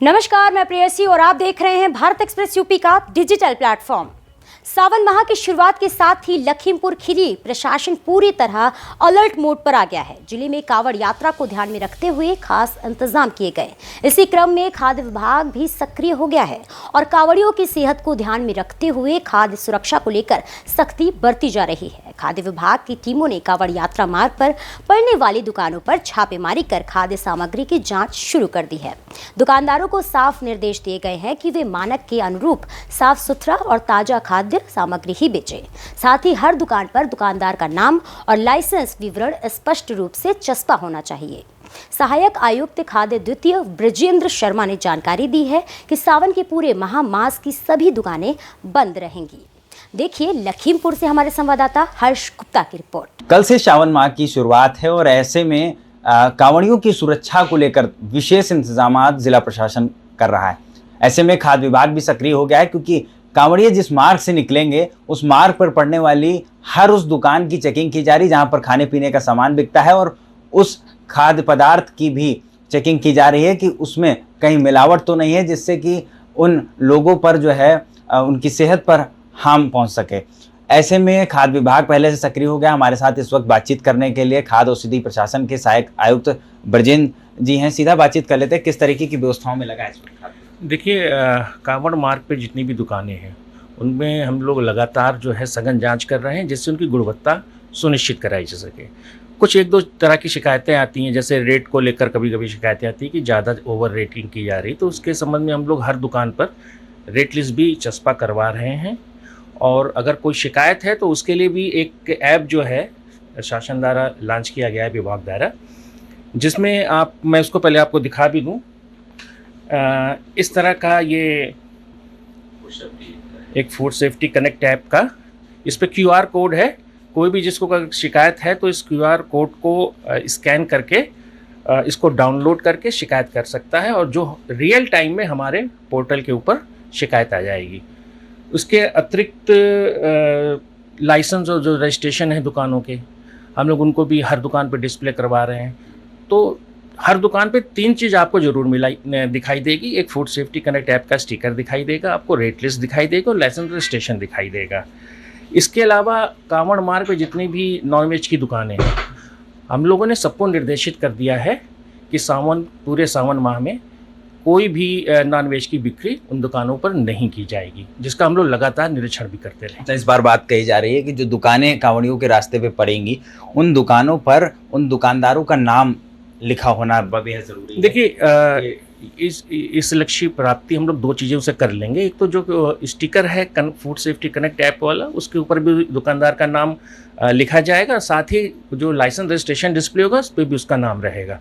नमस्कार, मैं प्रेयसी और आप देख रहे हैं भारत एक्सप्रेस यूपी का डिजिटल प्लेटफॉर्म। सावन माह की शुरुआत के साथ ही लखीमपुर खीरी प्रशासन पूरी तरह अलर्ट मोड पर आ गया है। जिले में कांवड़ यात्रा को ध्यान में रखते हुए खास इंतजाम किए गए। इसी क्रम में खाद्य विभाग भी सक्रिय हो गया है और कांवड़ियों की सेहत को ध्यान में रखते हुए खाद्य सुरक्षा को लेकर सख्ती बरती जा रही है। खाद्य विभाग की टीमों ने कांवड़ यात्रा मार्ग पर पड़ने वाली दुकानों पर छापेमारी कर खाद्य सामग्री की जांच शुरू कर दी है। दुकानदारों को साफ निर्देश दिए गए हैं कि वे मानक के अनुरूप साफ सुथरा और ताजा खाद्य सामग्री ही बेचें। साथ ही हर दुकान पर दुकानदार का नाम और लाइसेंस विवरण स्पष्ट रूप से चस्पा होना चाहिए। सहायक आयुक्त खाद्य द्वितीय ब्रजेंद्र शर्मा ने जानकारी दी है कि सावन के पूरे महामास की सभी दुकानें बंद रहेंगी। देखिए लखीमपुर से हमारे संवाददाता हर्ष गुप्ता की रिपोर्ट। कल से सावन माह की शुरुआत है और ऐसे में कांवड़ियों की सुरक्षा को लेकर विशेष इंतजाम जिला प्रशासन कर रहा है। ऐसे में खाद्य विभाग भी सक्रिय हो गया है, क्योंकि कांवड़िए जिस मार्ग से निकलेंगे उस मार्ग पर पड़ने वाली हर उस दुकान की चेकिंग की जा रही जहां पर खाने पीने का सामान बिकता है, और उस खाद्य पदार्थ की भी चेकिंग की जा रही है कि उसमें कहीं मिलावट तो नहीं है, जिससे कि उन लोगों पर जो है उनकी सेहत पर हार्म पहुंच सके। ऐसे में खाद्य विभाग पहले से सक्रिय हो गया। हमारे साथ इस वक्त बातचीत करने के लिए खाद्य औषधि प्रशासन के सहायक आयुक्त ब्रजेंद्र जी हैं। सीधा बातचीत कर लेते हैं, किस तरीके की व्यवस्थाओं में लगा है इस वक्त? देखिए, कांवड़ मार्ग पे जितनी भी दुकानें हैं उनमें हम लोग लगातार जो है सघन जांच कर रहे हैं, जिससे उनकी गुणवत्ता सुनिश्चित कराई जा सके। कुछ एक दो तरह की शिकायतें आती हैं, जैसे रेट को लेकर कभी कभी शिकायतें आती हैं कि ज़्यादा ओवर रेटिंग की जा रही, तो उसके संबंध में हम लोग हर दुकान पर रेट लिस्ट भी चस्पा करवा रहे हैं। और अगर कोई शिकायत है तो उसके लिए भी एक ऐप जो है शासन द्वारा लॉन्च किया गया है, विभाग द्वारा, जिसमें मैं उसको पहले आपको दिखा भी दूँ। इस तरह का ये एक फूड सेफ्टी कनेक्ट ऐप का, इस पर QR कोड है। कोई भी जिसको शिकायत है तो इस QR कोड को स्कैन करके इसको डाउनलोड करके शिकायत कर सकता है, और जो रियल टाइम में हमारे पोर्टल के ऊपर शिकायत आ जाएगी। उसके अतिरिक्त लाइसेंस और जो रजिस्ट्रेशन है दुकानों के, हम लोग उनको भी हर दुकान पर डिस्प्ले करवा रहे हैं। तो हर दुकान पे 3 चीज़ आपको ज़रूर दिखाई देगी। एक फूड सेफ्टी कनेक्ट ऐप का स्टिकर दिखाई देगा, आपको रेट लिस्ट दिखाई देगा और लाइसेंस रजिस्ट्रेशन दिखाई देगा। इसके अलावा कांवड़ मार्ग पे जितनी भी नॉन वेज की दुकानें हैं, हम लोगों ने सबको निर्देशित कर दिया है कि पूरे सावन माह में कोई भी नॉन वेज की बिक्री उन दुकानों पर नहीं की जाएगी, जिसका हम लोग लगातार निरीक्षण भी करते रहे। इस बार बात कही जा रही है कि जो दुकानें कांवड़ियों के रास्ते पे पड़ेंगी, उन दुकानों पर उन दुकानदारों का नाम लिखा होना बेहद जरूरी है। देखिए, इस लक्ष्य प्राप्ति हम लोग 2 चीज़ों से कर लेंगे। एक तो जो स्टिकर है फूड सेफ्टी कनेक्ट ऐप वाला, उसके ऊपर भी दुकानदार का नाम लिखा जाएगा, साथ ही जो लाइसेंस रजिस्ट्रेशन डिस्प्ले होगा उस पर भी उसका नाम रहेगा।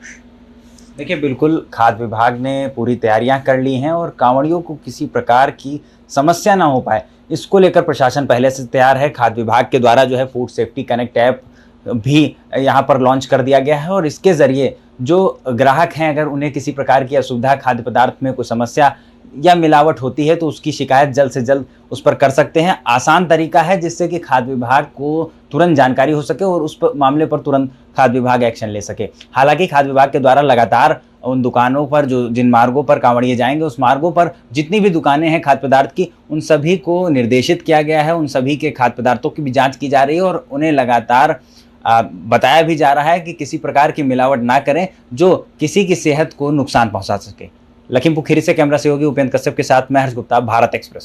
देखिए, बिल्कुल खाद्य विभाग ने पूरी तैयारियां कर ली हैं और कांवड़ियों को किसी प्रकार की समस्या ना हो पाए, इसको लेकर प्रशासन पहले से तैयार है। खाद्य विभाग के द्वारा जो है फूड सेफ्टी कनेक्ट ऐप भी यहाँ पर लॉन्च कर दिया गया है, और इसके ज़रिए जो ग्राहक हैं, अगर उन्हें किसी प्रकार की असुविधा, खाद्य पदार्थ में कोई समस्या या मिलावट होती है तो उसकी शिकायत जल्द से जल्द उस पर कर सकते हैं। आसान तरीका है जिससे कि खाद्य विभाग को तुरंत जानकारी हो सके और उस मामले पर तुरंत खाद्य विभाग एक्शन ले सके। हालांकि खाद्य विभाग के द्वारा लगातार उन दुकानों पर जिन मार्गों पर कांवड़िए जाएंगे, उस मार्गों पर जितनी भी दुकानें हैं खाद्य पदार्थ की, उन सभी को निर्देशित किया गया है। उन सभी के खाद्य पदार्थों की भी जाँच की जा रही है और उन्हें लगातार बताया भी जा रहा है कि किसी प्रकार की मिलावट ना करें जो किसी की सेहत को नुकसान पहुंचा सके। लखीमपुर खीरी से कैमरा सहयोगी उपेंद्र कश्यप के साथ मैं हर्ष गुप्ता, भारत एक्सप्रेस।